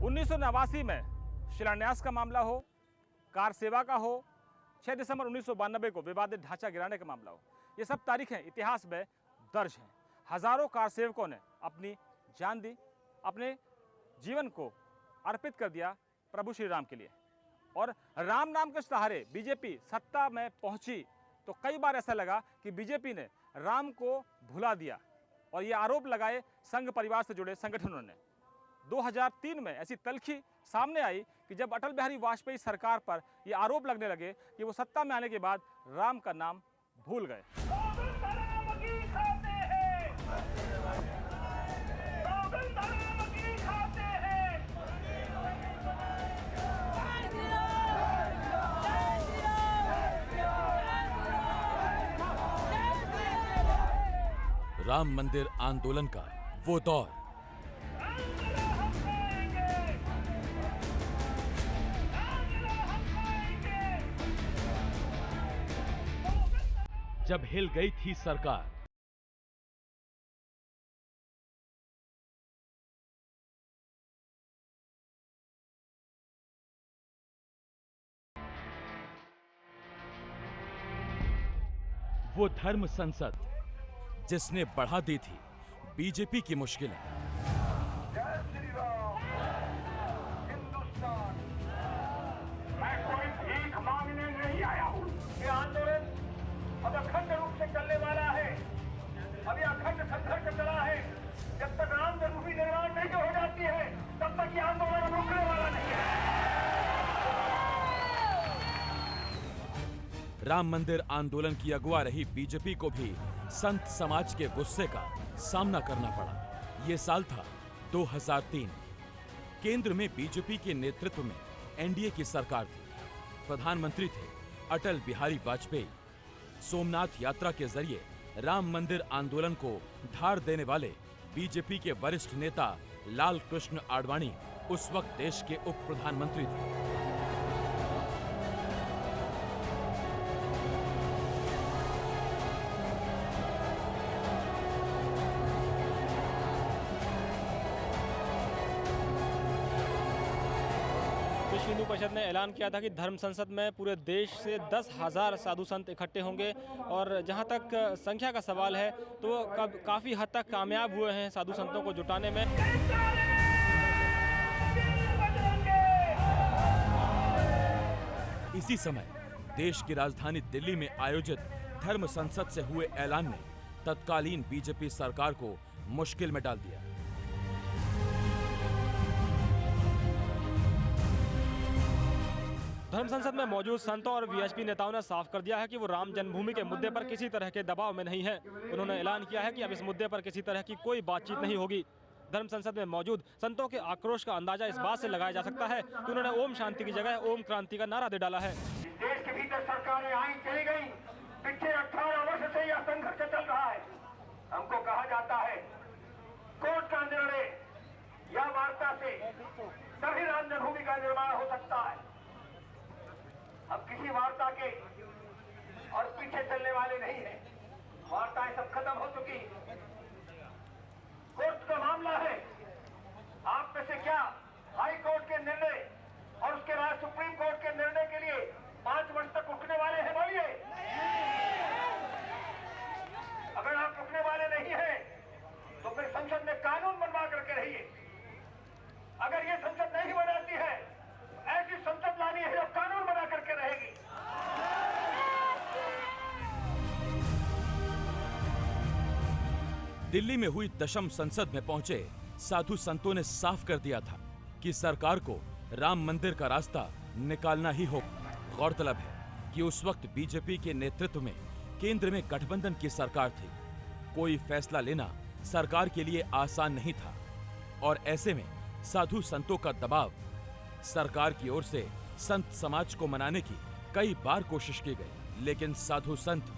1989 में शिलान्यास का मामला हो, कार सेवा का हो, 6 दिसंबर 1992 को विवादित ढांचा गिराने का मामला हो, ये सब तारीखें इतिहास में दर्ज हैं। हजारों कार सेवकों ने अपनी जान दी, अपने जीवन को अर्पित कर दिया प्रभु श्री राम के लिए। और राम नाम के सहारे बीजेपी सत्ता में पहुंची तो कई बार ऐसा लगा कि बीजेपी ने राम को भुला दिया, और ये आरोप लगाए संघ परिवार से जुड़े संगठनों ने। 2003 में ऐसी तल्खी सामने आई कि जब अटल बिहारी वाजपेयी सरकार पर ये आरोप लगने लगे कि वो सत्ता में आने के बाद राम का नाम भूल गए। राम मंदिर आंदोलन का वो दौर। जब हिल गई थी सरकार। वो धर्म संसद जिसने बढ़ा दी थी बीजेपी की मुश्किलें। जय श्री राम। हिंदुस्तान, मैं कोई भीख मांगने नहीं आया हूँ। ये आंदोलन अब अखंड रूप से चलने वाला है। अभी अखंड संघर्ष चला है। जब तक राम जन्मभूमि निर्माण नहीं हो जाती है, तब तक ये आंदोलन रुकने वाला नहीं है। राम मंदिर आंदोलन की अगुवा रही बीजेपी को भी संत समाज के गुस्से का सामना करना पड़ा। ये साल था 2003। केंद्र में बीजेपी के नेतृत्व में एनडीए की सरकार थी। प्रधानमंत्री थे अटल बिहारी वाजपेयी। सोमनाथ यात्रा के जरिए राम मंदिर आंदोलन को धार देने वाले बीजेपी के वरिष्ठ नेता लाल कृष्ण आडवाणी उस वक्त देश के उप प्रधानमंत्री थे। विश्व हिंदू परिषद ने ऐलान किया था कि धर्म संसद में पूरे देश से 10,000 साधु संत इकट्ठे होंगे, और जहां तक संख्या का सवाल है तो वो काफ़ी हद तक कामयाब हुए हैं साधु संतों को जुटाने में। इसी समय देश की राजधानी दिल्ली में आयोजित धर्म संसद से हुए ऐलान ने तत्कालीन बीजेपी सरकार को मुश्किल में डाल दिया। धर्म संसद में मौजूद संतों और वीएचपी नेताओं ने साफ कर दिया है कि वो राम जन्मभूमि के मुद्दे पर किसी तरह के दबाव में नहीं है। उन्होंने ऐलान किया है कि अब इस मुद्दे पर किसी तरह की कोई बातचीत नहीं होगी। धर्म संसद में मौजूद संतों के आक्रोश का अंदाजा इस बात से लगाया जा सकता है कि उन्होंने ओम शांति की जगह ओम क्रांति का नारा दे डाला है। देश के भीतर सरकारें आई चली गई, पिछले 18 वर्ष से यह संघर्ष चल रहा है। हमको कहा जाता है कोर्ट का निर्णय या वार्ता से सभी राम जन्मभूमि का निर्माण हो सकता है। अब किसी वार्ता के और पीछे चलने वाले नहीं है। वार्ताएं सब खत्म हो चुकी। कोर्ट का मामला है। आप में से क्या हाई कोर्ट के निर्णय और उसके बाद सुप्रीम कोर्ट के निर्णय के लिए 5 वर्ष तक रुकने वाले हैं? बोलिए। अगर आप रुकने वाले नहीं हैं तो फिर संसद में कानून बनवा करके रहिए। अगर ये संसद नहीं बनाती है, ऐसी संसद लानी है जो कानून बना करके रहेगी। दिल्ली में हुई दशम संसद में पहुंचे साधु संतों ने साफ कर दिया था कि सरकार को राम मंदिर का रास्ता निकालना ही होगा। गौरतलब है कि उस वक्त बीजेपी के नेतृत्व में केंद्र में गठबंधन की सरकार थी। कोई फैसला लेना सरकार के लिए आसान नहीं था, और ऐसे में साधु संतों का दबाव। सरकार की ओर से संत समाज को मनाने की कई बार कोशिश की गई, लेकिन साधु संत,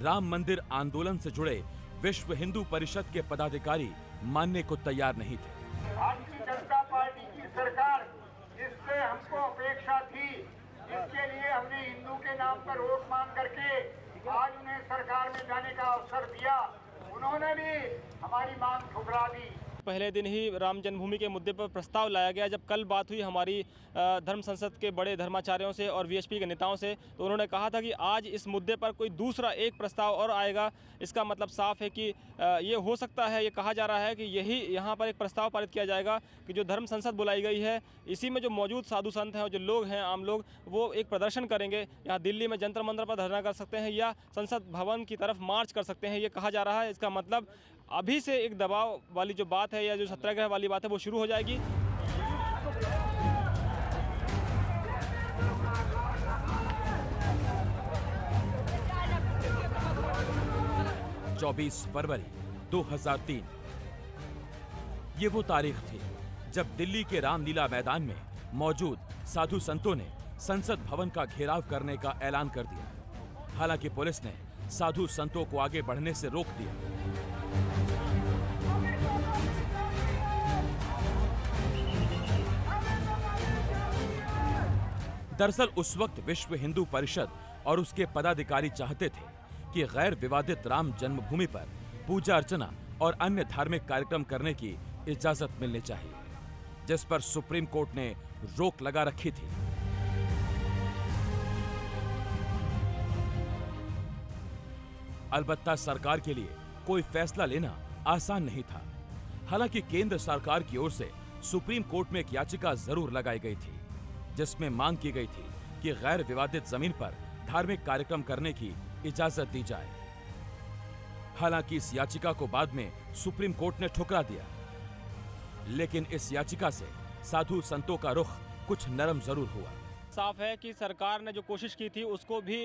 राम मंदिर आंदोलन से जुड़े विश्व हिंदू परिषद के पदाधिकारी मानने को तैयार नहीं थे। भारतीय जनता पार्टी की सरकार जिससे हमको अपेक्षा थी, जिसके लिए हमने हिंदू के नाम पर वोट मांग करके आज उन्हें सरकार में जाने का अवसर दिया, उन्होंने भी हमारी मांग ठुकरा दी। पहले दिन ही राम जन्मभूमि के मुद्दे पर प्रस्ताव लाया गया। जब कल बात हुई हमारी धर्म संसद के बड़े धर्माचार्यों से और वीएचपी के नेताओं से, तो उन्होंने कहा था कि आज इस मुद्दे पर कोई दूसरा एक प्रस्ताव और आएगा। इसका मतलब साफ है कि ये हो सकता है, ये कहा जा रहा है कि यही यहाँ पर एक प्रस्ताव पारित किया जाएगा कि जो धर्म संसद बुलाई गई है, इसी में जो मौजूद साधु संत हैं और जो लोग हैं, आम लोग, वो एक प्रदर्शन करेंगे। यहाँ दिल्ली में जंतर मंतर पर धरना कर सकते हैं या संसद भवन की तरफ मार्च कर सकते हैं, ये कहा जा रहा है। इसका मतलब अभी से एक दबाव वाली जो बात है या जो सत्याग्रह वाली बात है वो शुरू हो जाएगी। चौबीस फरवरी 2003 ये वो तारीख थी जब दिल्ली के रामलीला मैदान में मौजूद साधु संतों ने संसद भवन का घेराव करने का ऐलान कर दिया। हालांकि पुलिस ने साधु संतों को आगे बढ़ने से रोक दिया। दरअसल उस वक्त विश्व हिंदू परिषद और उसके पदाधिकारी चाहते थे कि गैर विवादित राम जन्मभूमि पर पूजा अर्चना और अन्य धार्मिक कार्यक्रम करने की इजाजत मिलनी चाहिए, जिस पर सुप्रीम कोर्ट ने रोक लगा रखी थी। अलबत्ता सरकार के लिए कोई फैसला लेना आसान नहीं था। हालांकि केंद्र सरकार की ओर से सुप्रीम कोर्ट में एक याचिका जरूर लगाई गई थी, जिसमें मांग की गई थी कि गैर विवादित जमीन पर धार्मिक कार्यक्रम करने की इजाजत दी जाए। हालांकि इस याचिका को बाद में सुप्रीम कोर्ट ने ठुकरा दिया, लेकिन इस याचिका से साधु संतों का रुख कुछ नरम जरूर हुआ। साफ है कि सरकार ने जो कोशिश की थी उसको भी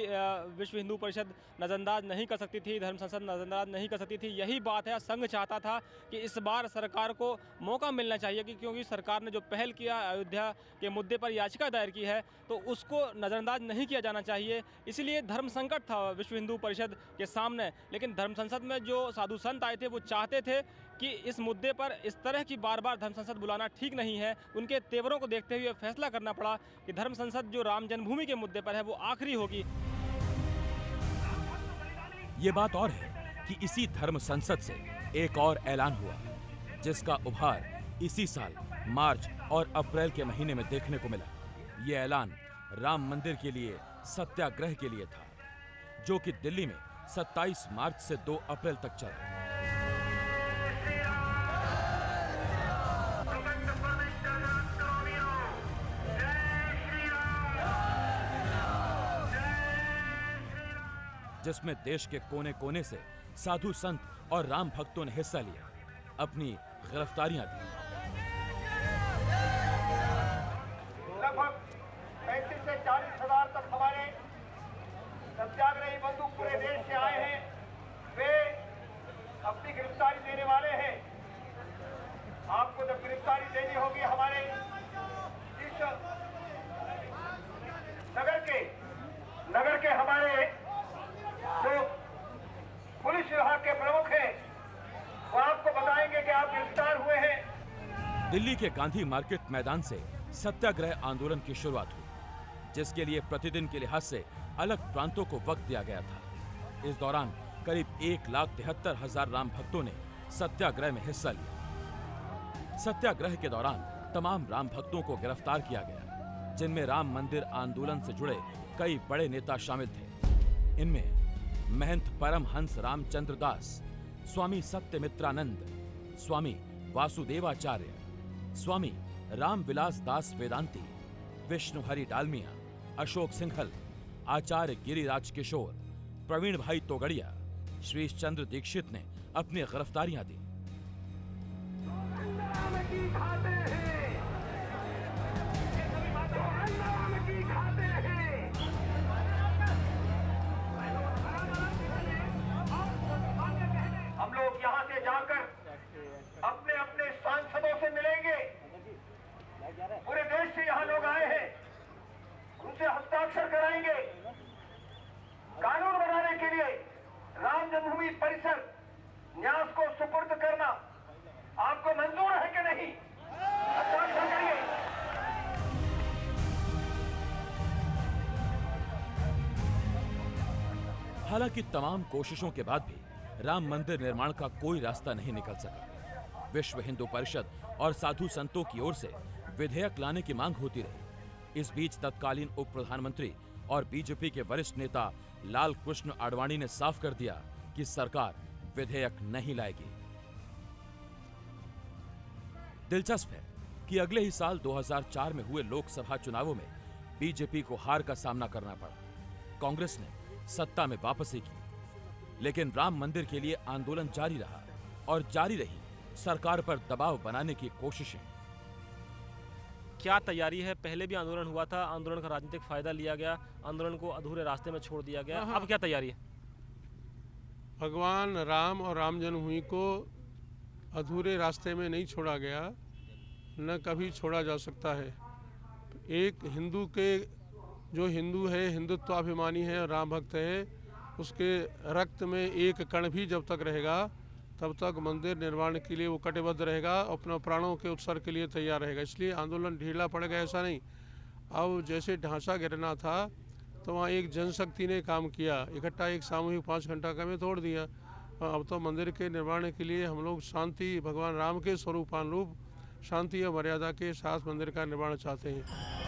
विश्व हिंदू परिषद नज़रअंदाज नहीं कर सकती थी, धर्म संसद नज़रअंदाज नहीं कर सकती थी। यही बात है, संघ चाहता था कि इस बार सरकार को मौका मिलना चाहिए कि क्योंकि सरकार ने जो पहल किया, अयोध्या के मुद्दे पर याचिका दायर की है, तो उसको नज़रअंदाज नहीं किया जाना चाहिए। इसलिए धर्म संकट था विश्व हिंदू परिषद के सामने। लेकिन धर्म संसद में जो साधु संत आए थे वो चाहते थे कि इस मुद्दे पर इस तरह की बार बार धर्म संसद बुलाना ठीक नहीं है। उनके तेवरों को देखते हुए फैसला करना पड़ा कि धर्म संसद जो राम जन्मभूमि के मुद्दे पर है वो आखिरी होगी। ये बात और है कि इसी धर्म संसद से एक और ऐलान हुआ, जिसका उभार इसी साल मार्च और अप्रैल के महीने में देखने को मिला। ये ऐलान राम मंदिर के लिए सत्याग्रह के लिए था, जो कि दिल्ली में 27 मार्च से 2 अप्रैल तक चला। जिसमें देश के कोने कोने से साधु संत और राम भक्तों ने हिस्सा लिया, अपनी गिरफ्तारियां दी। लगभग 35 से 40 हजार तक हमारे सत्याग्रही बंधु पूरे देश से आए हैं। वे अपनी गिरफ्तारी देने वाले हैं। आपको जब गिरफ्तारी देनी होगी हमारे इस नगर के हमारे जो पुलिस विभाग के प्रमुख हैं, वो आपको बताएंगे कि आप गिरफ्तार हुए हैं। दिल्ली के गांधी मार्केट मैदान से सत्याग्रह आंदोलन की शुरुआत हुई, जिसके लिए प्रतिदिन के लिहाज से अलग प्रांतों को वक्त दिया गया था। इस दौरान करीब 1,73,000 राम भक्तों ने सत्याग्रह में हिस्सा लिया। सत्याग्रह के दौरान तमाम राम भक्तों को गिरफ्तार किया गया, जिनमें राम मंदिर आंदोलन से जुड़े कई बड़े नेता शामिल थे। इनमें महंत परमहंस रामचंद्र दास, स्वामी सत्यमित्रानंद, स्वामी वासुदेवाचार्य, स्वामी रामविलास दास वेदांती, विष्णु हरि डालमिया, अशोक सिंघल, आचार्य गिरिराज किशोर, प्रवीण भाई तोगड़िया, श्री चंद्र दीक्षित ने अपनी गिरफ्तारियां दी। हम लोग यहाँ से जाकर अपने अपने सांसदों से मिलेंगे। पूरे देश से यहाँ लोग आए हैं, उनसे हस्ताक्षर कराएंगे। कानून बनाने के लिए राम जन्मभूमि परिसर न्यास को सुपुर्द करना आपको मंजूर है कि नहीं? हस्ताक्षर करिए। हालांकि तमाम कोशिशों के बाद भी राम मंदिर निर्माण का कोई रास्ता नहीं निकल सका। विश्व हिंदू परिषद और साधु संतों की ओर से विधेयक लाने की मांग होती रही। इस बीच तत्कालीन उप प्रधानमंत्री और बीजेपी के वरिष्ठ नेता लाल कृष्ण आडवाणी ने साफ कर दिया कि सरकार विधेयक नहीं लाएगी। दिलचस्प है कि अगले ही साल 2004 में हुए लोकसभा चुनावों में बीजेपी को हार का सामना करना पड़ा। कांग्रेस ने सत्ता में वापसी की, लेकिन राम मंदिर के लिए आंदोलन जारी रहा और जारी रही सरकार पर दबाव बनाने की कोशिशें। क्या तैयारी है? पहले भी आंदोलन हुआ था, आंदोलन का राजनीतिक फायदा लिया गया, आंदोलन को अधूरे रास्ते में छोड़ दिया गया। अब क्या तैयारी है? भगवान राम और राम जन्मभूमि को अधूरे रास्ते में नहीं छोड़ा गया, न कभी छोड़ा जा सकता है। एक हिंदू के जो हिंदू है, हिंदुत्वाभिमानी है और राम भक्त है, उसके रक्त में एक कण भी जब तक रहेगा तब तक मंदिर निर्माण के लिए वो कटिबद्ध रहेगा, अपने प्राणों के उत्सर्ग के लिए तैयार रहेगा। इसलिए आंदोलन ढीला पड़ेगा ऐसा नहीं। अब जैसे ढांचा गिरना था तो वहाँ एक जनशक्ति ने काम किया, इकट्ठा एक सामूहिक 5 घंटा का में तोड़ दिया। अब तो मंदिर के निर्माण के लिए हम लोग शांति, भगवान राम के स्वरूपानुरूप शांति और मर्यादा के साथ मंदिर का निर्माण चाहते हैं।